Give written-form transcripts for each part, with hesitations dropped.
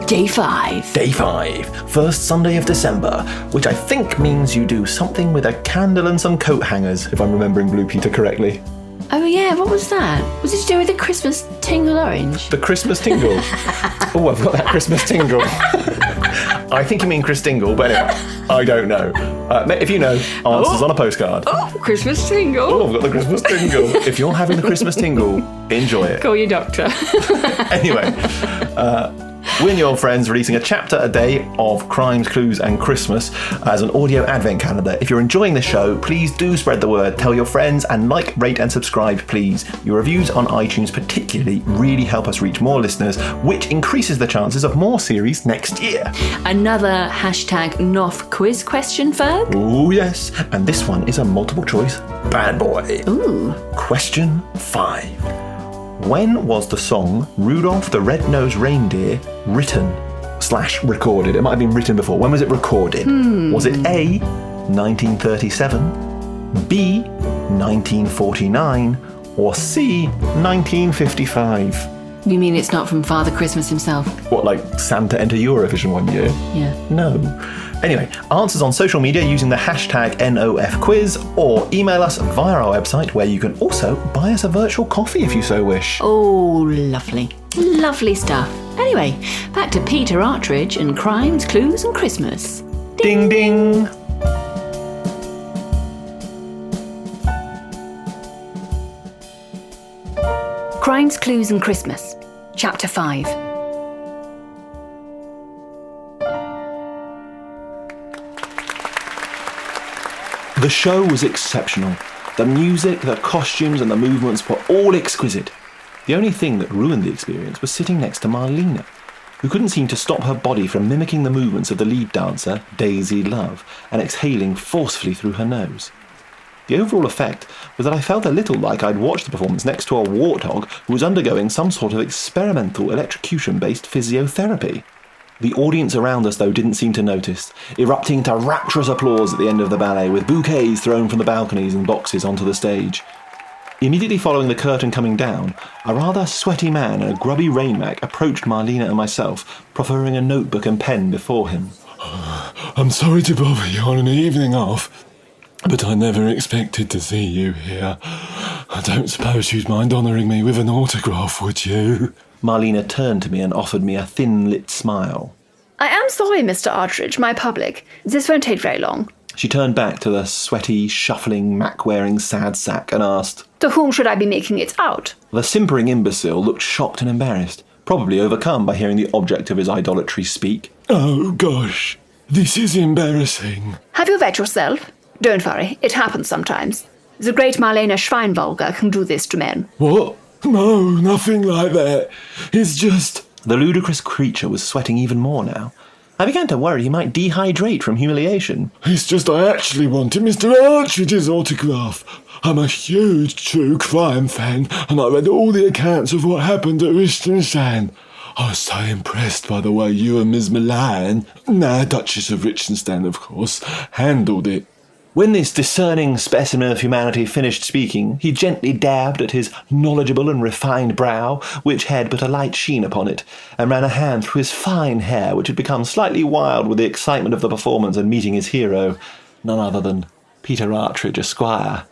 Day 5. Day 5, first Sunday of December, which I think means you do something with a candle and some coat hangers, if I'm remembering Blue Peter correctly. Oh yeah, what was that? Was it to do with the Christmas tingle orange? The Christmas tingle? Oh, I've got that Christmas tingle. I think you mean Chris Dingle, but anyway, I don't know. If you know, answers on a postcard. Oh, Christmas tingle. Oh, I've got the Christmas tingle. If you're having the Christmas tingle, enjoy it. Call your doctor. Anyway, we and your friends releasing a chapter a day of Crimes, Clues and Christmas as an audio advent calendar. If you're enjoying the show, please do spread the word, tell your friends, and like, rate and subscribe, please. Your reviews on iTunes particularly really help us reach more listeners, which increases the chances of more series next year. Another #NOF quiz question, Ferg? Oh yes, and this one is a multiple choice bad boy. Ooh. Question 5. When was the song Rudolph the Red-Nosed Reindeer written/recorded? It might have been written before. When was it recorded? Was it A, 1937, B, 1949, or C, 1955? You mean it's not from Father Christmas himself? What, like Santa entered Eurovision one year? Yeah. No. Anyway, answers on social media using the #NOFquiz or email us via our website where you can also buy us a virtual coffee if you so wish. Oh, lovely. Lovely stuff. Anyway, back to Peter Artridge and Crimes, Clues and Christmas. Ding ding! Crimes, Clues and Christmas, Chapter 5. The show was exceptional. The music, the costumes and the movements were all exquisite. The only thing that ruined the experience was sitting next to Marlena, who couldn't seem to stop her body from mimicking the movements of the lead dancer, Daisy Love, and exhaling forcefully through her nose. The overall effect was that I felt a little like I'd watched the performance next to a warthog who was undergoing some sort of experimental electrocution-based physiotherapy. The audience around us, though, didn't seem to notice, erupting into rapturous applause at the end of the ballet, with bouquets thrown from the balconies and boxes onto the stage. Immediately following the curtain coming down, a rather sweaty man in a grubby rainmac approached Marlena and myself, proffering a notebook and pen before him. I'm sorry to bother you on an evening off, but I never expected to see you here. I don't suppose you'd mind honouring me with an autograph, would you? Marlena turned to me and offered me a thin-lit smile. I am sorry, Mr. Artridge, my public. This won't take very long. She turned back to the sweaty, shuffling, mac-wearing sad sack and asked, To whom should I be making it out? The simpering imbecile looked shocked and embarrassed, probably overcome by hearing the object of his idolatry speak. Oh, gosh. This is embarrassing. Have you vet yourself? Don't worry, it happens sometimes. The great Marlene Schweinwalger can do this to men. What? No, nothing like that. It's just... The ludicrous creature was sweating even more now. I began to worry he might dehydrate from humiliation. It's just I actually wanted Mr. Artridge's autograph. I'm a huge true crime fan, and I read all the accounts of what happened at Liechtenstein. I was so impressed by the way you and Ms. Milan, Duchess of Liechtenstein, of course, handled it. When this discerning specimen of humanity finished speaking, he gently dabbed at his knowledgeable and refined brow, which had but a light sheen upon it, and ran a hand through his fine hair, which had become slightly wild with the excitement of the performance and meeting his hero, none other than Peter Artridge, Esquire.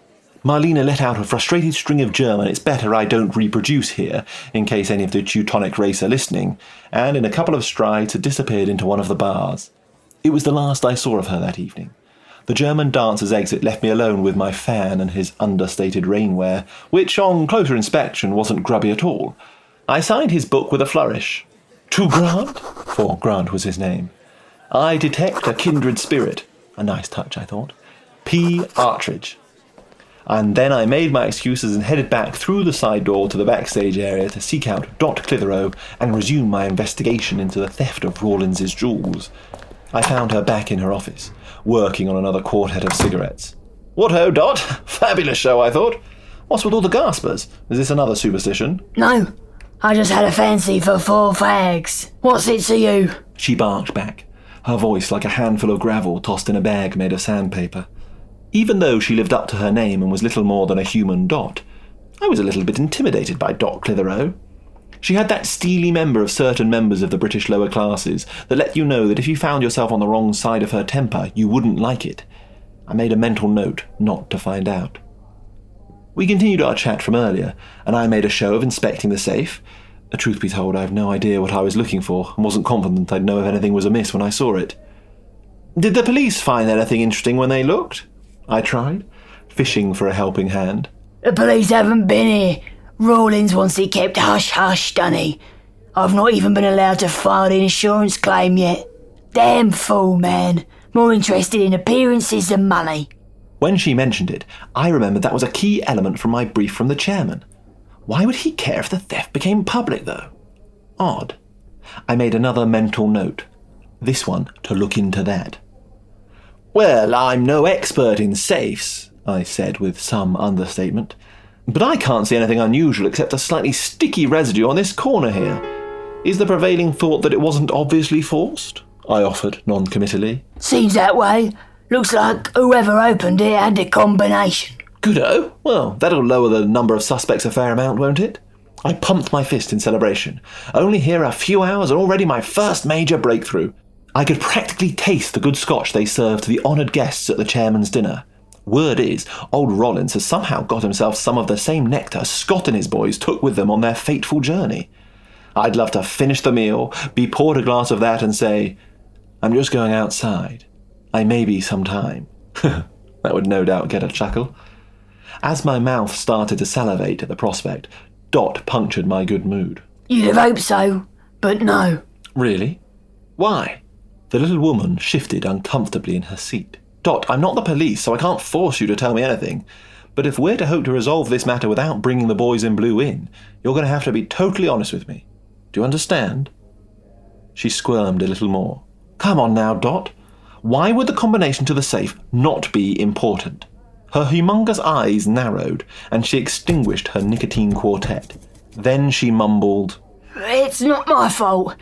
Marlena let out a frustrated string of German it's better I don't reproduce here, in case any of the Teutonic race are listening, and in a couple of strides had disappeared into one of the bars. It was the last I saw of her that evening. The German dancer's exit left me alone with my fan and his understated rainwear, which on closer inspection wasn't grubby at all. I signed his book with a flourish. To Grant, for Grant was his name. I detect a kindred spirit. A nice touch, I thought. P. Artridge. And then I made my excuses and headed back through the side door to the backstage area to seek out Dot Clitheroe and resume my investigation into the theft of Rawlins's jewels. I found her back in her office, working on another quartet of cigarettes. What ho, Dot? Fabulous show, I thought. What's with all the gaspers? Is this another superstition? No, I just had a fancy for 4 fags. What's it to you? She barked back, her voice like a handful of gravel tossed in a bag made of sandpaper. Even though she lived up to her name and was little more than a human Dot, I was a little bit intimidated by Dot Clitheroe. She had that steely member of certain members of the British lower classes that let you know that if you found yourself on the wrong side of her temper, you wouldn't like it. I made a mental note not to find out. We continued our chat from earlier, and I made a show of inspecting the safe. Truth be told, I have no idea what I was looking for, and wasn't confident I'd know if anything was amiss when I saw it. Did the police find anything interesting when they looked? I tried, fishing for a helping hand. The police haven't been here. Rawlins wants it kept hush-hush, dunny. I've not even been allowed to file the insurance claim yet. Damn fool, man. More interested in appearances than money. When she mentioned it, I remembered that was a key element from my brief from the chairman. Why would he care if the theft became public, though? Odd. I made another mental note. This one to look into that. Well, I'm no expert in safes, I said with some understatement, but I can't see anything unusual except a slightly sticky residue on this corner here. Is the prevailing thought that it wasn't obviously forced? I offered non-committally. Seems that way. Looks like whoever opened it had the combination. Good-o. Well, that'll lower the number of suspects a fair amount, won't it? I pumped my fist in celebration. Only here a few hours and already my first major breakthrough. I could practically taste the good scotch they served to the honoured guests at the chairman's dinner. Word is, old Rollins has somehow got himself some of the same nectar Scott and his boys took with them on their fateful journey. I'd love to finish the meal, be poured a glass of that and say, I'm just going outside. I may be some time. That would no doubt get a chuckle. As my mouth started to salivate at the prospect, Dot punctured my good mood. You'd have hoped so, but no. Really? Why? The little woman shifted uncomfortably in her seat. Dot, I'm not the police, so I can't force you to tell me anything. But if we're to hope to resolve this matter without bringing the boys in blue in, you're going to have to be totally honest with me. Do you understand? She squirmed a little more. Come on now, Dot. Why would the combination to the safe not be important? Her humongous eyes narrowed, and she extinguished her nicotine quartet. Then she mumbled, It's not my fault.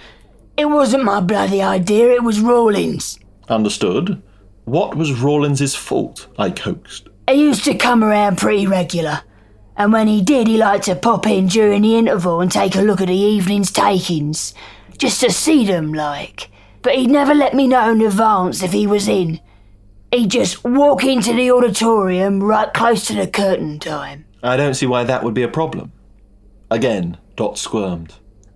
It wasn't my bloody idea, it was Rawlins. Understood. What was Rawlins's fault? I coaxed. He used to come around pretty regular, and when he did, he liked to pop in during the interval and take a look at the evening's takings, just to see them, like. But he'd never let me know in advance if he was in. He'd just walk into the auditorium right close to the curtain time. I don't see why that would be a problem. Again, Dot squirmed.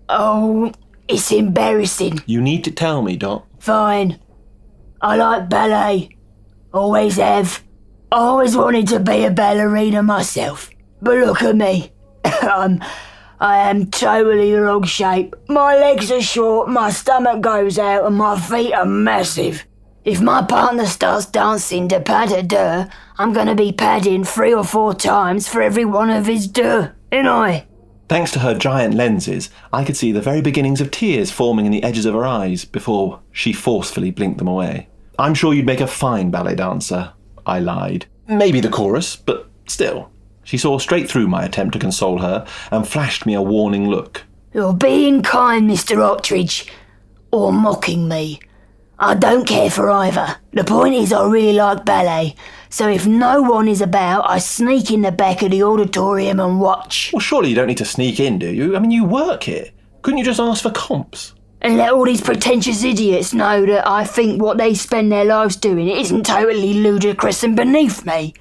Oh, it's embarrassing. You need to tell me, Dot. Fine. I like ballet. Always have. I always wanted to be a ballerina myself. But look at me. I am totally the wrong shape. My legs are short, my stomach goes out, and my feet are massive. If my partner starts dancing de pas de deux, I'm going to be padding 3 or 4 times for every one of his deux, ain't I? Thanks to her giant lenses, I could see the very beginnings of tears forming in the edges of her eyes before she forcefully blinked them away. I'm sure you'd make a fine ballet dancer, I lied. Maybe the chorus, but still. She saw straight through my attempt to console her and flashed me a warning look. You're being kind, Mr. Artridge, or mocking me. I don't care for either. The point is I really like ballet, so if no one is about, I sneak in the back of the auditorium and watch. Well, surely you don't need to sneak in, do you? I mean, you work here. Couldn't you just ask for comps? And let all these pretentious idiots know that I think what they spend their lives doing isn't totally ludicrous and beneath me.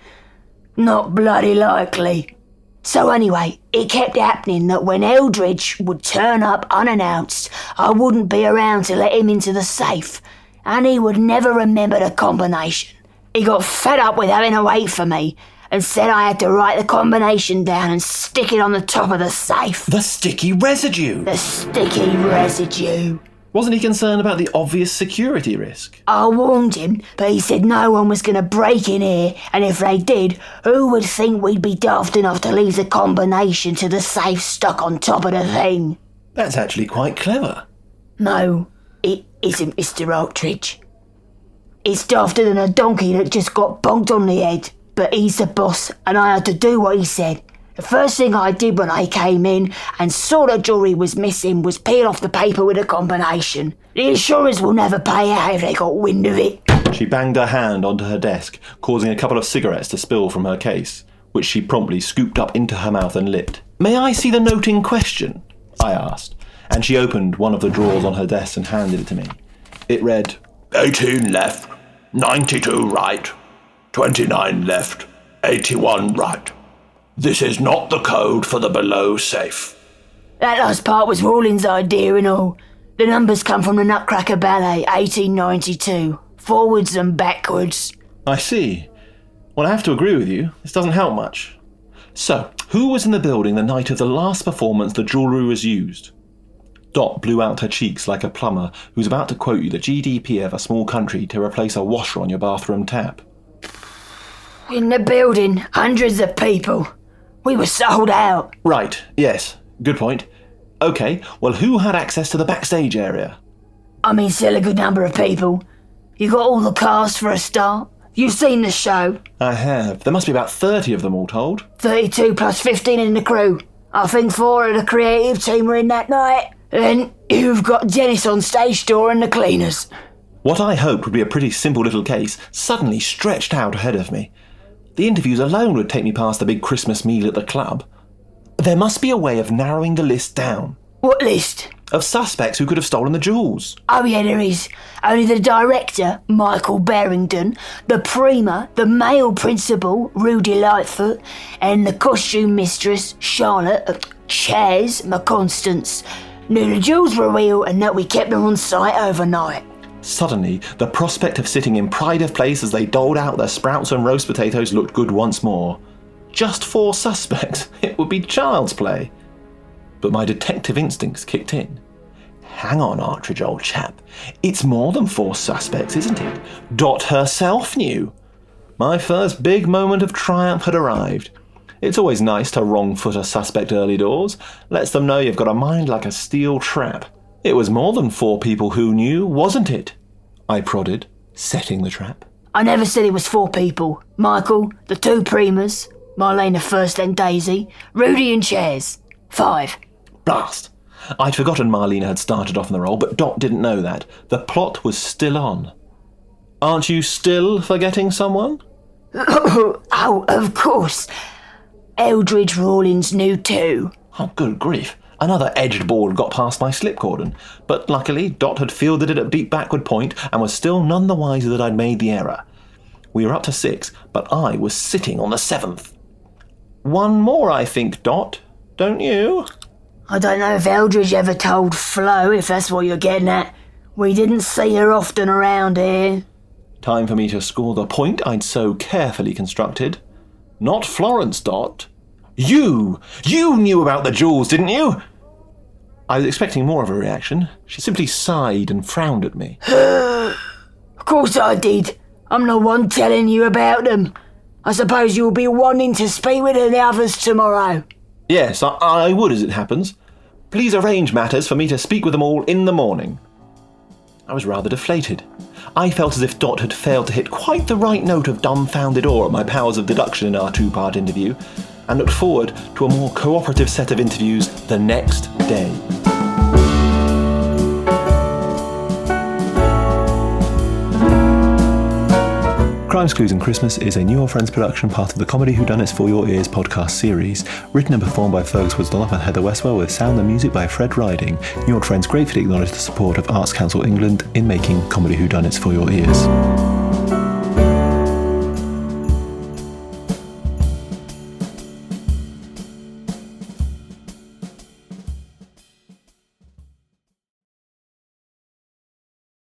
Not bloody likely. So anyway, it kept happening that when Eldridge would turn up unannounced, I wouldn't be around to let him into the safe, and he would never remember the combination. He got fed up with having to wait for me, and said I had to write the combination down and stick it on the top of the safe. The sticky residue! The sticky residue. Wasn't he concerned about the obvious security risk? I warned him, but he said no one was going to break in here, and if they did, who would think we'd be daft enough to leave the combination to the safe stuck on top of the thing? That's actually quite clever. No, it isn't, Mr. Artridge. It's dafter than a donkey that just got bonked on the head, but he's the boss, and I had to do what he said. The first thing I did when I came in and saw the jewellery was missing was peel off the paper with a combination. The insurers will never pay out if they got wind of it. She banged her hand onto her desk, causing a couple of cigarettes to spill from her case, which she promptly scooped up into her mouth and lit. May I see the note in question? I asked, and she opened one of the drawers on her desk and handed it to me. It read, 18 left, 92 right, 29 left, 81 right. This is not the code for the below safe. That last part was Rawlins' idea and all. The numbers come from the Nutcracker Ballet, 1892. Forwards and backwards. I see. Well, I have to agree with you. This doesn't help much. So, who was in the building the night of the last performance the jewellery was used? Dot blew out her cheeks like a plumber who's about to quote you the GDP of a small country to replace a washer on your bathroom tap. In the building, hundreds of people. We were sold out. Right, yes. Good point. OK, well, who had access to the backstage area? I mean, still a good number of people. You got all the cast for a start. You've seen the show. I have. There must be about 30 of them all told. 32 plus 15 in the crew. I think 4 of the creative team were in that night. Then you've got Dennis on stage door and the cleaners. What I hoped would be a pretty simple little case suddenly stretched out ahead of me. The interviews alone would take me past the big Christmas meal at the club. There must be a way of narrowing the list down. What list? Of suspects who could have stolen the jewels. Oh yeah, there is. Only the director, Michael Barrington, the prima, the male principal, Rudy Lightfoot, and the costume mistress, Charlotte, Chaz, McConstance, knew the jewels were real and that we kept them on site overnight. Suddenly, the prospect of sitting in pride of place as they doled out their sprouts and roast potatoes looked good once more. Just 4 suspects. It would be child's play. But my detective instincts kicked in. Hang on, Artridge, old chap. It's more than 4 suspects, isn't it? Dot herself knew. My first big moment of triumph had arrived. It's always nice to wrong-foot a suspect early doors. Lets them know you've got a mind like a steel trap. It was more than 4 people who knew, wasn't it? I prodded, setting the trap. I never said it was 4 people. Michael, the 2 primas, Marlena first and Daisy, Rudy and Chaz. 5. Blast! I'd forgotten Marlena had started off in the role, but Dot didn't know that. The plot was still on. Aren't you still forgetting someone? Oh, of course. Eldridge Rawlins knew too. Oh, good grief. Another edged ball got past my slip cordon, but luckily Dot had fielded it at deep backward point and was still none the wiser that I'd made the error. We were up to 6, but I was sitting on the 7th. One more, I think, Dot. Don't you? I don't know if Eldridge ever told Flo, if that's what you're getting at. We didn't see her often around here. Time for me to score the point I'd so carefully constructed. Not Florence, Dot. You knew about the jewels, didn't you? I was expecting more of a reaction. She simply sighed and frowned at me. Of course I did. I'm the one telling you about them. I suppose you'll be wanting to speak with the others tomorrow. Yes, I would as it happens. Please arrange matters for me to speak with them all in the morning. I was rather deflated. I felt as if Dot had failed to hit quite the right note of dumbfounded awe at my powers of deduction in our 2-part interview, and looked forward to a more cooperative set of interviews the next day. Crimes, Clues and Christmas is a New Old Friends production, part of the Comedy Whodunits for Your Ears podcast series, written and performed by Feargus, Dunlop and Heather Westwell, with sound and music by Fred Riding. New Old Friends gratefully acknowledge the support of Arts Council England in making Comedy Whodunits for Your Ears.